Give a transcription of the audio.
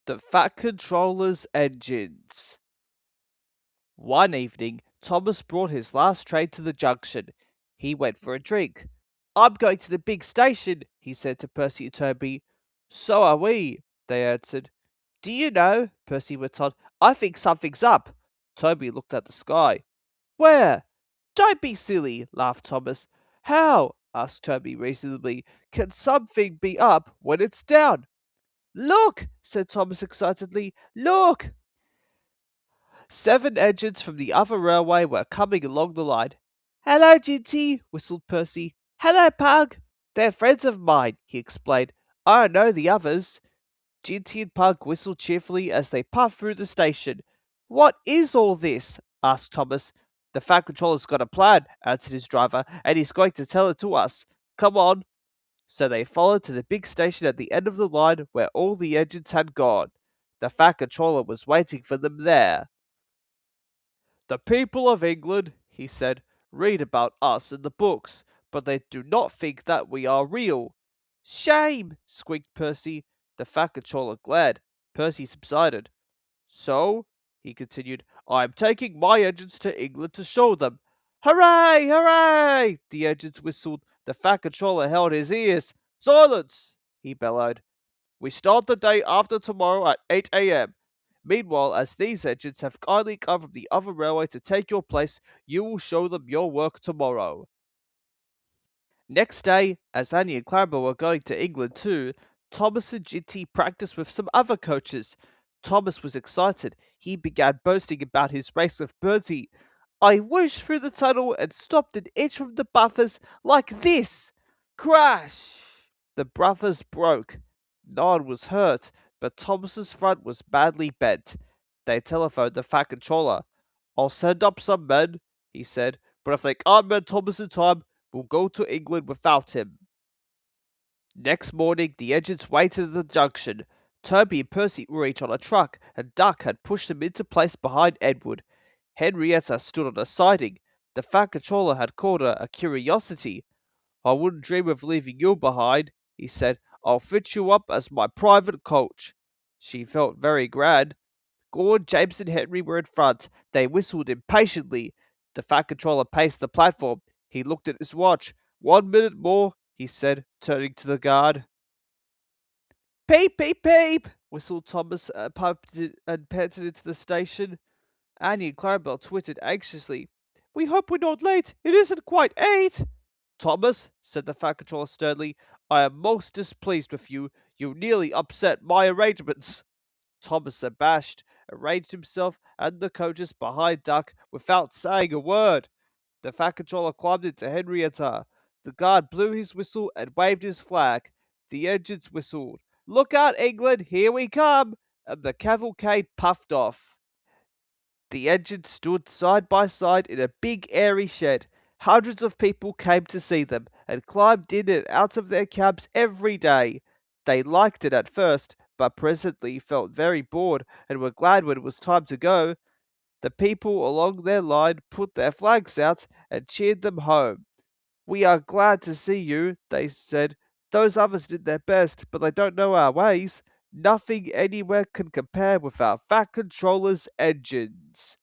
The Fat Controller's engines. One evening, Thomas brought his last train to the junction. He went for a drink. I'm going to the big station, he said to Percy and Toby. So are we, they answered. Do you know, Percy went on, I think something's up. Toby looked at the sky. Where? Don't be silly, laughed Thomas. How? Asked Toby reasonably. Can something be up when it's down? Look, said Thomas excitedly. Look! 7 engines from the other railway were coming along the line. Hello, Jinty, whistled Percy. Hello, Pug. They're friends of mine, he explained. I don't know the others. Jinty and Pug whistled cheerfully as they puffed through the station. What is all this? Asked Thomas. The Fat Controller's got a plan, answered his driver, and he's going to tell it to us. Come on. So they followed to the big station at the end of the line where all the engines had gone. The Fat Controller was waiting for them there. The people of England, he said, read about us in the books, but they do not think that we are real. Shame, squeaked Percy. The Fat Controller glared. Percy subsided. So, he continued, I am taking my engines to England to show them. Hooray! Hooray! The engines whistled. The Fat Controller held his ears. Silence! He bellowed. We start the day after tomorrow at 8 a.m. Meanwhile, as these engines have kindly come from the other railway to take your place, you will show them your work tomorrow. Next day, as Annie and Clara were going to England too, Thomas and Jinty practiced with some other coaches. Thomas was excited. He began boasting about his race with Bertie. I whooshed through the tunnel and stopped an inch from the buffers like this. Crash! The buffers broke. No one was hurt, but Thomas's front was badly bent. They telephoned the Fat Controller. I'll send up some men, he said, but if they can't mend Thomas in time, we'll go to England without him. Next morning, the engines waited at the junction. Toby and Percy were each on a truck, and Duck had pushed them into place behind Edward. Henrietta stood on a siding. The Fat Controller had called her a curiosity. I wouldn't dream of leaving you behind, he said. I'll fit you up as my private coach. She felt very grand. Gordon, James, and Henry were in front. They whistled impatiently. The Fat Controller paced the platform. He looked at his watch. 1 minute more, he said, turning to the guard. Peep, peep, peep, whistled Thomas and panted into the station. Annie and Clarabelle twittered anxiously. We hope we're not late. It isn't quite 8. Thomas, said the Fat Controller sternly, I am most displeased with you. You nearly upset my arrangements. Thomas, abashed, arranged himself and the coaches behind Duck without saying a word. The Fat Controller climbed into Henrietta. The guard blew his whistle and waved his flag. The engines whistled. Look out, England, here we come! And the cavalcade puffed off. The engines stood side by side in a big airy shed. Hundreds of people came to see them, and climbed in and out of their cabs every day. They liked it at first, but presently felt very bored, and were glad when it was time to go. The people along their line put their flags out, and cheered them home. We are glad to see you, they said. Those others did their best, but they don't know our ways. Nothing anywhere can compare with our Fat Controller's engines.